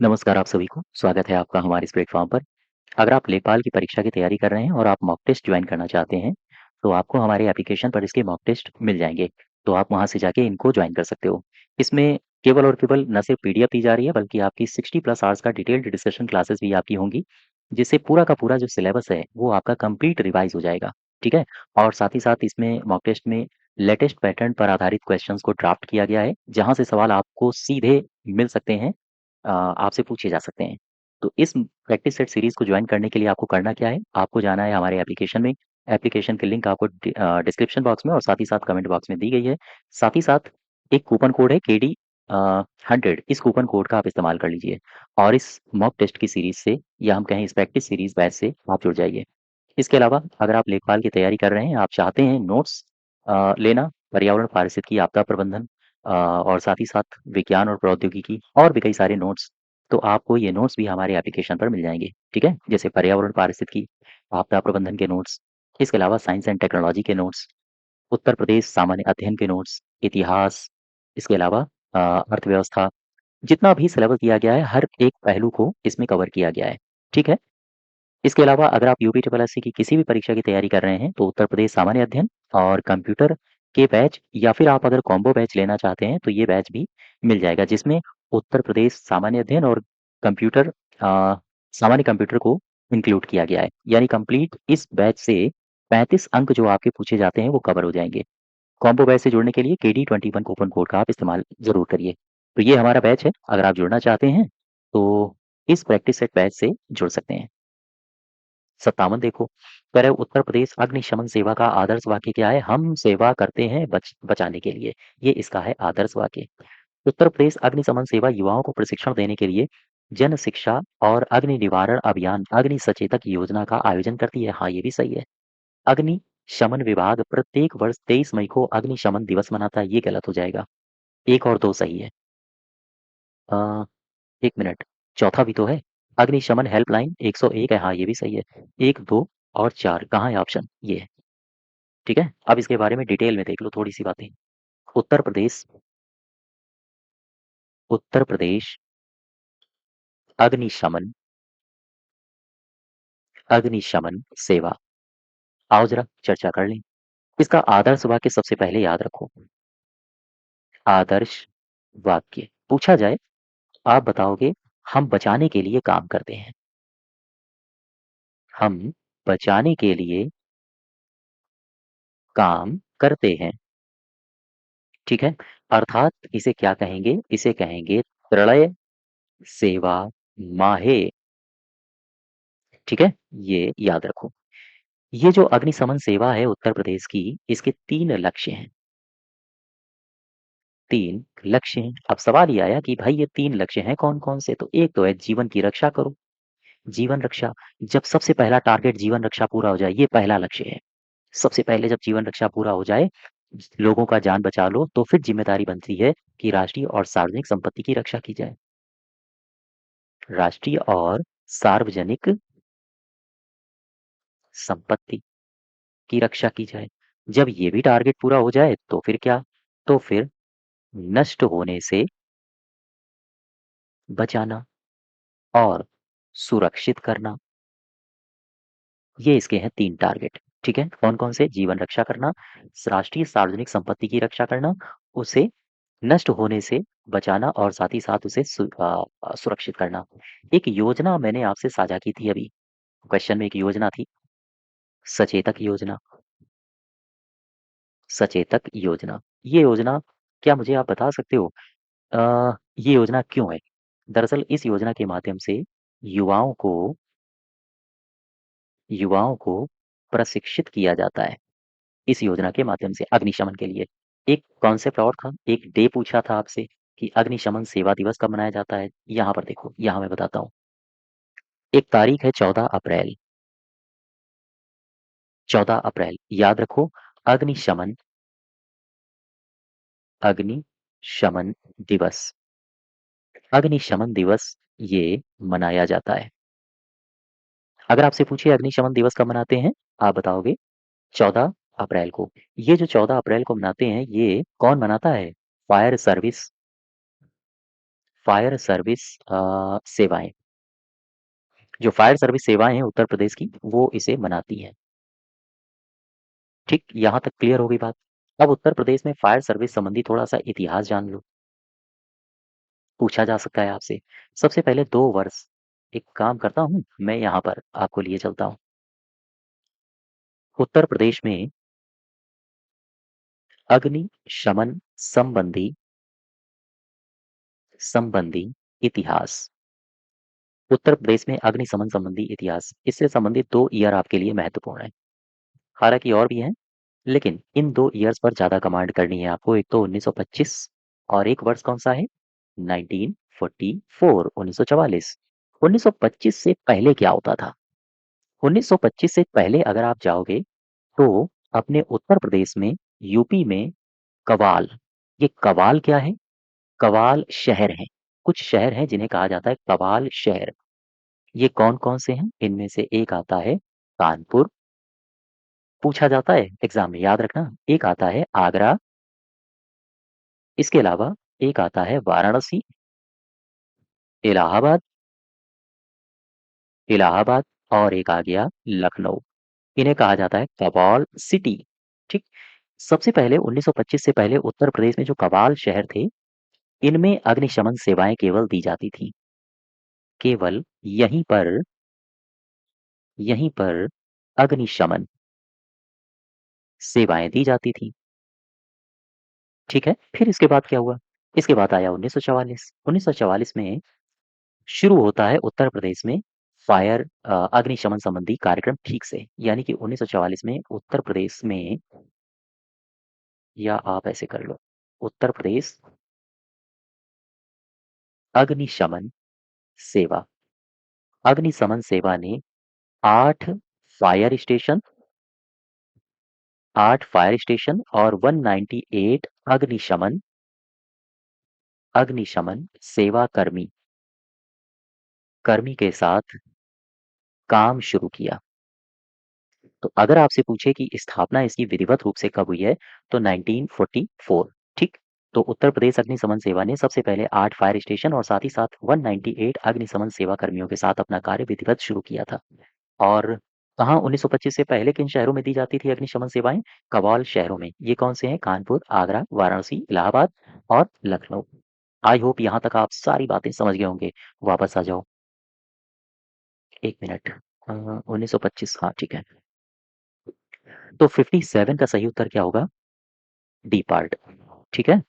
नमस्कार आप सभी को, स्वागत है आपका हमारे इस प्लेटफ़ॉर्म पर। अगर आप लेखपाल की परीक्षा की तैयारी कर रहे हैं और आप मॉक टेस्ट जॉइन करना चाहते हैं, तो आपको हमारे एप्लीकेशन पर इसके मॉक टेस्ट मिल जाएँगे। तो आप वहाँ से जाके इनको जॉइन कर सकते हो। इसमें केवल और केवल ना सिर्फ पीडीएफ दी जा रही है, बल्कि आपकी 60 प्लस आवर्स का डिटेल्ड डिस्कशन क्लासेस भी आपकी होंगी, जिससे पूरा का पूरा जो सिलेबस है, वो आपका कंप्लीट रिवाइज़ हो जाएगा, ठीक है? और साथ ही साथ इसमें मॉक टेस्ट में लेटेस्ट पैटर्न पर आधारित क्वेश्चंस को ड्राफ्ट किया गया है, जहाँ से सवाल आपको सीधे मिल सकते हैं, आपसे पूछे जा सकते हैं। तो इस प्रैक्टिस सेट सीरीज़ को जॉइन करने के लिए आपको करना क्या है? आपको जाना है हमारे एप्लीकेशन में। एप्लीकेशन की लिंक आपको डिस्क्रिप्शन बॉक्स में और साथ ही साथ कमेंट बॉक्स में दी गई है। साथ ही साथ एक कूपन कोड है केडी 100, इस कूपन कोड का आप इस्तेमाल कर लीजिए और इस मॉक टेस्ट की सीरीज़ से या हम कहें इस प्रैक्टिस सीरीज़ बैच से आप जुड़ जाइए। इसके अलावा अगर आप लेखपाल की तैयारी कर रहे हैं, आप चाहते हैं नोट्स लेना, पर्यावरण पारिस्थितिकी, आपदा प्रबंधन और साथ ही साथ विज्ञान और प्रौद्योगिकी और भी कई सारे नोट्स, तो आपको ये नोट्स भी हमारे एप्लीकेशन पर मिल जाएँगे, ठीक है? जैसे पर्यावरण पारिस्थितिकी, आपदा प्रबंधन के नोट्स, इसके अलावा साइंस एंड टेक्नोलॉजी के नोट्स, उत्तर प्रदेश सामान्य अध्ययन के नोट्स, इतिहास, इसके अलावा अर्थव्यवस्था, जितना भी सिलेबस दिया गया है, हर एक पहलू को इसमें कवर किया गया है, ठीक है? इसके अलावा अगर आप यूपी ट्रिपल एससी की किसी भी परीक्षा की तैयारी कर रहे हैं, तो उत्तर प्रदेश सामान्य अध्ययन और कंप्यूटर के बैच या फिर आप अगर कॉम्बो बैच लेना चाहते हैं, तो ये बैच भी मिल जाएगा, जिसमें उत्तर प्रदेश सामान्य अध्ययन और कंप्यूटर सामान्य कंप्यूटर को इंक्लूड किया गया है। यानी कंप्लीट इस बैच से 35 अंक जो आपके पूछे जाते हैं, वो कवर हो जाएँगे। कॉम्बो बैच से जुड़ने के लिए केडी 21 कूपन कोड का आप इस्तेमाल ज़रूर करिए। तो ये हमारा बैच है, अगर आप जुड़ना चाहते हैं, तो इस प्रैक्टिस सेट बैच से जुड़ सकते हैं। 57 देखो, कह रहे उत्तर प्रदेश अग्निशमन सेवा का आदर्श वाक्य क्या है? हम सेवा करते हैं बचाने के लिए। ये इसका है आदर्श वाक्य। उत्तर प्रदेश अग्निशमन सेवा युवाओं को प्रशिक्षण देने के लिए जन शिक्षा और अग्नि निवारण अभियान अग्नि सचेतक योजना का आयोजन करती है। हाँ, ये भी सही है। अग्निशमन विभाग प्रत्येक वर्ष 23 मई को अग्निशमन दिवस मनाता है। ये गलत हो जाएगा। 1 और 2 सही है। अ, 1 मिनट, चौथा भी तो है। अग्निशमन हेल्पलाइन 101 है। हाँ, ये भी सही है। 1, 2 और 4 कहाँ है ऑप्शन? ये है। ठीक है? अब इसके बारे में डिटेल में देख लो थोड़ी-सी बातें। उत्तर प्रदेश उत्तर प्रदेश अग्निशमन अग्निशमन सेवा। आओ ज़रा चर्चा कर लें। इसका आदर्श वाक्य सबसे पहले याद रखो। आदर्श वाक्य पूछा जाए, आप बताओगे हम बचाने के लिए काम करते हैं। हम बचाने के लिए काम करते हैं। ठीक है? अर्थात इसे क्या कहेंगे? इसे कहेंगे त्रय सेवा माहे। ठीक है? ये याद रखो। ये जो अग्निशमन सेवा है उत्तर प्रदेश की, इसके 3 लक्ष्य हैं। 3 लक्ष्य हैं। अब सवाल ये आया कि भाई ये 3 लक्ष्य हैं कौन-कौन से? तो एक तो है जीवन की रक्षा करो। जीवन रक्षा, जब सबसे पहला टारगेट जीवन रक्षा पूरा हो जाए, ये पहला लक्ष्य है। सबसे पहले जब जीवन रक्षा पूरा हो जाए, लोगों का जान बचा लो, तो फिर ज़िम्मेदारी बनती है कि राष्ट्रीय और सार्वजनिक संपत्ति की रक्षा की जाए। राष्ट्रीय और सार्वजनिक संपत्ति की रक्षा की जाए। जब ये भी टारगेट पूरा हो जाए, तो फिर क्या? तो फिर नष्ट होने से बचाना और सुरक्षित करना, ये इसके हैं 3 टारगेट, ठीक है? कौन-कौन से? जीवन रक्षा करना, राष्ट्रीय सार्वजनिक संपत्ति की रक्षा करना, उसे नष्ट होने से बचाना और साथ ही साथ उसे सुरक्षित करना। एक योजना मैंने आपसे साझा की थी अभी, क्वेश्चन में एक योजना थी, सचेतक योजना। सचेतक योजना। ये योजना क्या मुझे आप बता सकते हो ये योजना क्यों है? दरअसल इस योजना के माध्यम से युवाओं को युवाओं को प्रशिक्षित किया जाता है। इस योजना के माध्यम से अग्निशमन के लिए। एक कॉन्सेप्ट और था, एक डे पूछा था आपसे कि अग्निशमन सेवा दिवस कब मनाया जाता है? यहाँ पर देखो, यहाँ मैं बताता हूँ। एक तारीख है 14 अप्रैल, 14 अप्रैल याद रखो। अग्निशमन अग्निशमन दिवस, अग्निशमन दिवस ये मनाया जाता है। अगर आपसे पूछे अग्निशमन दिवस कब मनाते हैं? आप बताओगे 14 अप्रैल को। ये जो 14 अप्रैल को मनाते हैं, ये कौन मनाता है? फायर सर्विस फायर सर्विस सेवाएं, जो फायर सर्विस सेवाएं हैं उत्तर प्रदेश की, वो इसे मनाती हैं। ठीक, यहाँ तक क्लियर हो गई बात। अब उत्तर प्रदेश में फायर सर्विस संबंधी थोड़ा सा इतिहास जान लो, पूछा जा सकता है आपसे। सबसे पहले 2 वर्ष, एक काम करता हूँ मैं यहाँ पर आपको लिए चलता हूँ। उत्तर प्रदेश में अग्निशमन संबंधी संबंधी इतिहास, उत्तर प्रदेश में अग्निशमन संबंधी इतिहास, इससे संबंधित 2 ईयर आपके लिए महत्वपूर्ण है। हालांकि और भी हैं, लेकिन इन 2 ईयर्स पर ज्यादा कमांड करनी है आपको। एक तो 1925 और एक वर्ष कौन सा है, 1944, 1944। 1925 से पहले क्या होता था? 1925 से पहले अगर आप जाओगे तो अपने उत्तर प्रदेश में, यूपी में कवाल, ये कवाल क्या है? कवाल शहर हैं, कुछ शहर हैं जिन्हें कहा जाता है कवाल शहर। ये कौन कौन से हैं? इनमें से एक आता है कानपुर, पूछा जाता है एग्जाम में, याद रखना। एक आता है आगरा, इसके अलावा एक आता है वाराणसी, इलाहाबाद, इलाहाबाद, और एक आ गया लखनऊ। इन्हें कहा जाता है कवाल सिटी। ठीक, सबसे पहले 1925 से पहले उत्तर प्रदेश में जो कवाल शहर थे, इनमें अग्निशमन सेवाएं केवल दी जाती थी। केवल यहीं पर अग्निशमन सेवाएं दी जाती थी। ठीक है, फिर इसके बाद क्या हुआ? इसके बाद आया 1944। 1944 में शुरू होता है उत्तर प्रदेश में फायर अग्निशमन संबंधी कार्यक्रम ठीक से, यानी कि 1944 में उत्तर प्रदेश में, या आप ऐसे कर लो, उत्तर प्रदेश अग्निशमन सेवा, अग्निशमन सेवा ने 8 फायर स्टेशन, 8 फायर स्टेशन और 198 अग्निशमन अग्निशमन सेवा कर्मी कर्मी के साथ काम शुरू किया। तो अगर आपसे पूछे कि स्थापना इसकी विधिवत रूप से कब हुई है, तो 1944। ठीक, तो उत्तर प्रदेश अग्निशमन सेवा ने सबसे पहले 8 फायर स्टेशन और साथ ही साथ 198 अग्निशमन सेवा कर्मियों के साथ अपना कार्य विधिवत शुरू किया था। और कहाँ 1925 से पहले किन शहरों में दी जाती थी अग्निशमन सेवाएं? कवाल शहरों में। ये कौन से हैं? कानपुर, आगरा, वाराणसी, इलाहाबाद और लखनऊ। आई होप यहाँ तक आप सारी बातें समझ गए होंगे। वापस आ जाओ, 1 मिनट। 1925, हाँ ठीक है। तो 57 का सही उत्तर क्या होगा? D part. ठीक है,